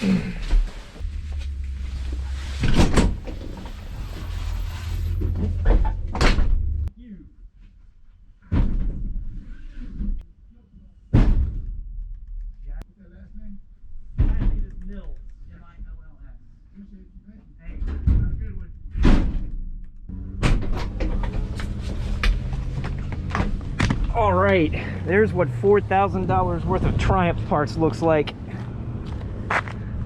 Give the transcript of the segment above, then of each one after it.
All right, there's what $4,000 worth of Triumph parts looks like.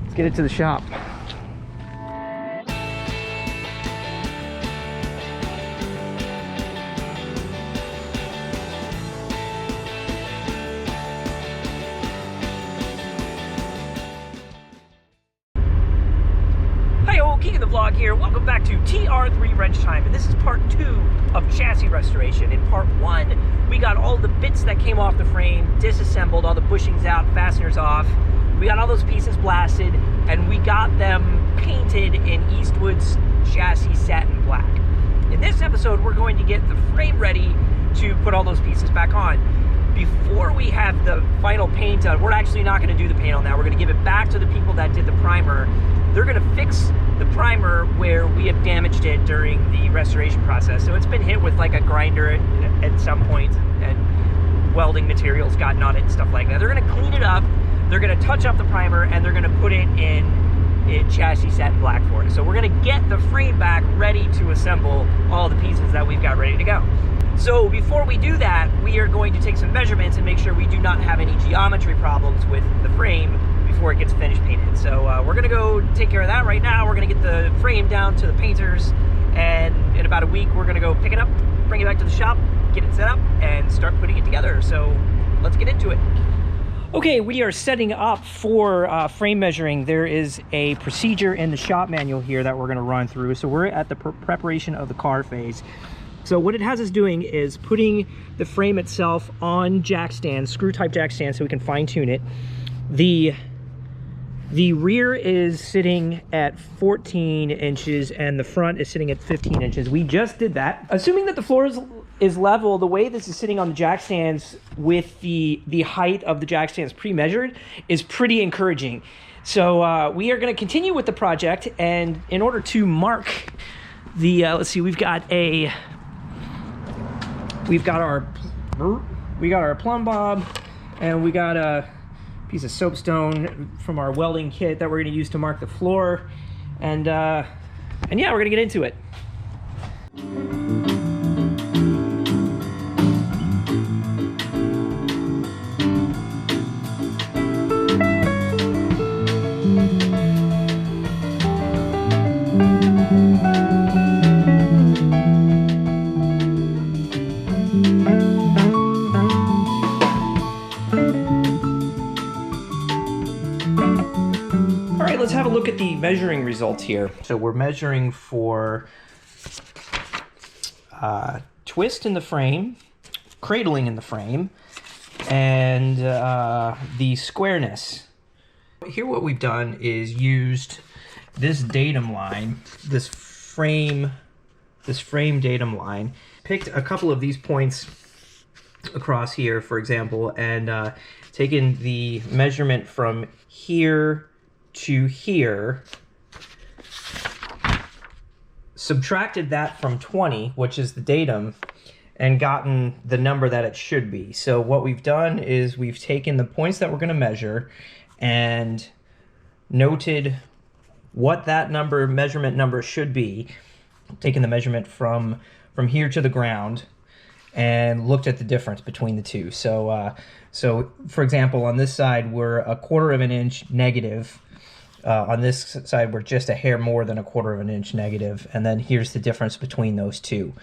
Let's get it to the shop. Hi-yo, King of the Vlog here. Welcome back to TR3 Wrench Time, and this is part 2 of chassis restoration. In part 1, we got all the bits that came off the frame disassembled, all the bushings out, fasteners off. We got all those pieces blasted, and we got them painted in Eastwood's chassis satin black. In this episode, we're going to get the frame ready to put all those pieces back on. Before we have the final paint done, we're actually not going to do the paint on that. We're going to give it back to the people that did the primer. They're going to fix the primer where we have damaged it during the restoration process. So it's been hit with like a grinder at some point, and welding materials gotten on it and stuff like that. They're going to clean it up, they're going to touch up the primer, and they're going to put it in chassis satin black for us. So we're going to get the frame back ready to assemble all the pieces that we've got ready to go. So before we do that, we are going to take some measurements and make sure we do not have any geometry problems with the frame before it gets finished painted. So we're gonna go take care of that right now. We're gonna get the frame down to the painters, and in about a week we're gonna go pick it up, bring it back to the shop, get it set up, and start putting it together. So let's get into it. Okay, we are setting up for frame measuring. There is a procedure in the shop manual here that we're gonna run through. So we're at the preparation of the car phase. So what it has us doing is putting the frame itself on jack stands, screw type jack stands, so we can fine tune it. The rear is sitting at 14 inches and the front is sitting at 15 inches. We just did that. Assuming that the floor is level, the way this is sitting on the jack stands with the height of the jack stands pre-measured is pretty encouraging. So we are going to continue with the project, and in order to mark the, let's see, we've got our plumb bob, and we got a piece of soapstone from our welding kit that we're going to use to mark the floor, and yeah, we're going to get into it. Let's have a look at the measuring results here. So we're measuring for twist in the frame, cradling in the frame, and the squareness. Here what we've done is used this datum line, this frame datum line, picked a couple of these points across here, for example, and taken the measurement from here to here, subtracted that from 20, which is the datum, and gotten the number that it should be. So what we've done is we've taken the points that we're going to measure and noted what that measurement number should be, taken the measurement from here to the ground, and looked at the difference between the two. So so for example, on this side we're 1/4 of an inch negative. On this side, we're just a hair more than 1/4 of an inch negative, and then here's the difference between those two.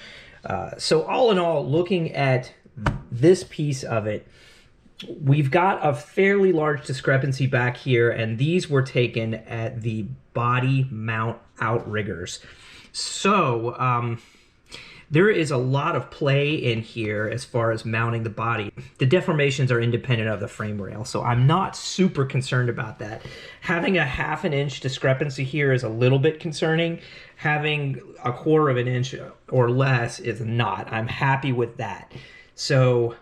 So all in all, looking at this piece of it, we've got a fairly large discrepancy back here, and these were taken at the body mount outriggers. So there is a lot of play in here as far as mounting the body. The deformations are independent of the frame rail, so I'm not super concerned about that. Having a 1/2 inch discrepancy here is a little bit concerning. Having 1/4 of an inch or less is not. I'm happy with that. So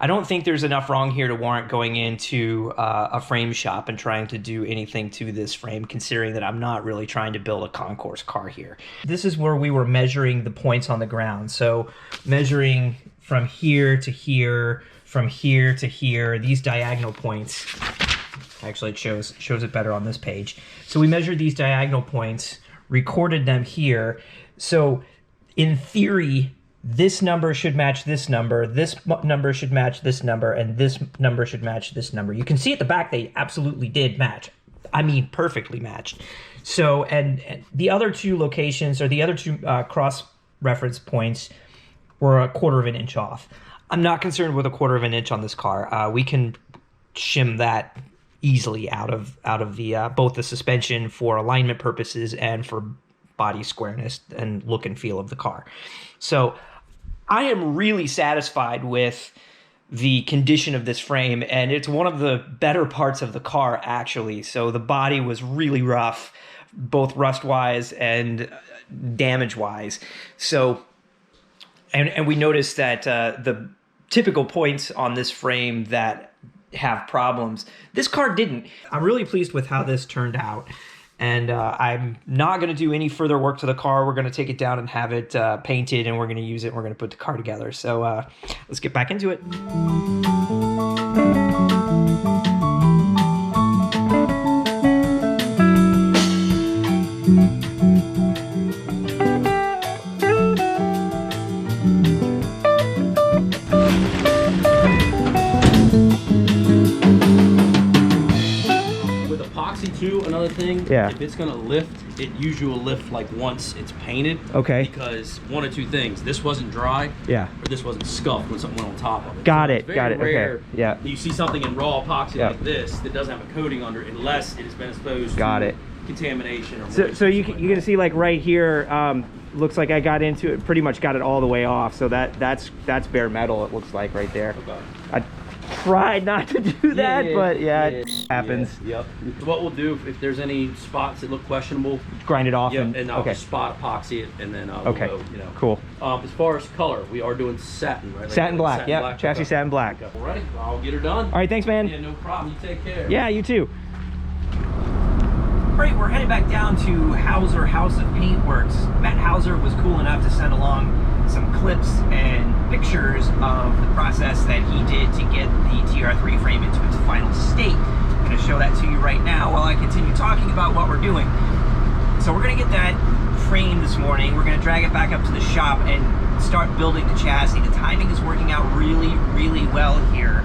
I don't think there's enough wrong here to warrant going into a frame shop and trying to do anything to this frame, considering that I'm not really trying to build a concourse car here. This is where we were measuring the points on the ground. So measuring from here to here, from here to here, these diagonal points. Actually, it shows it better on this page. So we measured these diagonal points, recorded them here. So in theory, this number should match this number should match this number, and this number should match this number. You can see at the back they absolutely did match. I mean, perfectly matched. So, and the other two locations, or the other two cross-reference points, were 1/4 of an inch off. I'm not concerned with 1/4 of an inch on this car. We can shim that easily out of the both the suspension for alignment purposes and for body squareness and look and feel of the car. So I am really satisfied with the condition of this frame, and it's one of the better parts of the car, actually. So the body was really rough, both rust-wise and damage-wise. So, and we noticed that the typical points on this frame that have problems, this car didn't. I'm really pleased with how this turned out. And I'm not going to do any further work to the car. We're going to take it down and have it painted, and we're going to use it, and we're going to put the car together. So let's get back into it. Another thing, yeah, if it's gonna lift, it usually will lift like once it's painted. Okay. Because one of two things: this wasn't dry, yeah, or this wasn't scuffed when something went on top of it. Got so it. Got it. Rare Okay. Yeah. You see something in raw epoxy like this that doesn't have a coating under it, unless it has been exposed to contamination. Or so you can see, like, right here, looks like I got into it, pretty much got it all the way off. So that's bare metal. It looks like right there. Okay. I tried not to do that, but it happens. Yep. So what we'll do, if there's any spots that look questionable, grind it off. and I'll just spot epoxy it, and then we'll go, you know. Cool. As far as color, we are doing satin, right? Like satin black. Satin Yep. black. Chassis satin black. Okay. All right. I'll get her done. All right. Thanks, man. Yeah, no problem. You take care. Yeah, you too. Great, we're headed back down to Hauser House of Paintworks. Matt Hauser was cool enough to send along some clips and pictures of the process that he did to get the TR3 frame into its final state. I'm going to show that to you right now while I continue talking about what we're doing. So we're going to get that frame this morning. We're going to drag it back up to the shop and start building the chassis. The timing is working out really, really well here.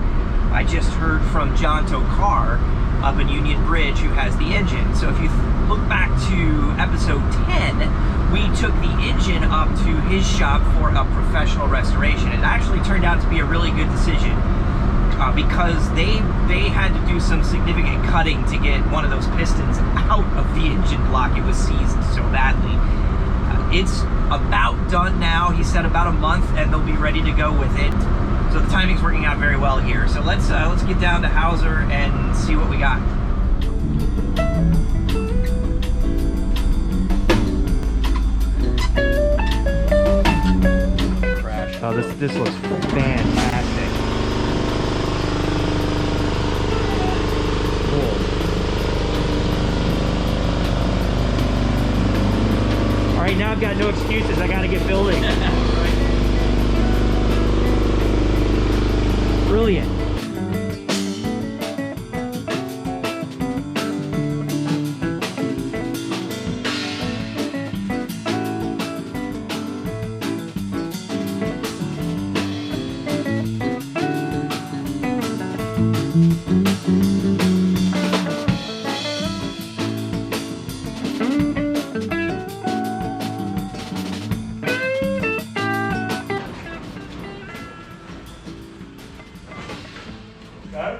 I just heard from John Tokar up in Union Bridge, who has the engine. So if you look back to episode 10, we took the engine up to his shop for a professional restoration. It actually turned out to be a really good decision because they had to do some significant cutting to get one of those pistons out of the engine block. It was seized so badly. It's about done now. He said about a month, and they'll be ready to go with it. So the timing's working out very well here. So let's get down to Hauser and see what we got. Oh, this looks fantastic. Cool. All right, now I've got no excuses. I got to get building. Brilliant.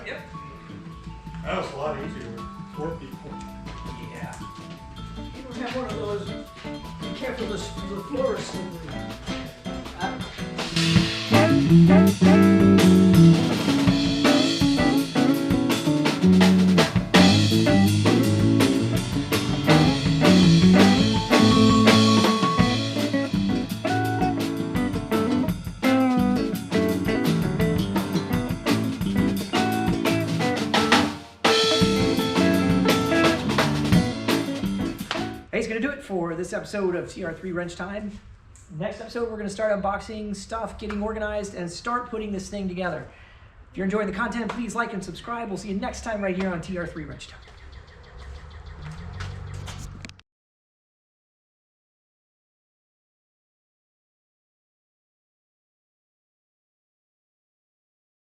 Yep. That was a lot easier with 4 people. Yeah. You don't have one of those. Be careful, the floor is slippery. it for this episode of TR3 Wrench Time. Next episode, we're going to start unboxing stuff, getting organized, and start putting this thing together. If you're enjoying the content, please like and subscribe. We'll see you next time right here on TR3 Wrench Time.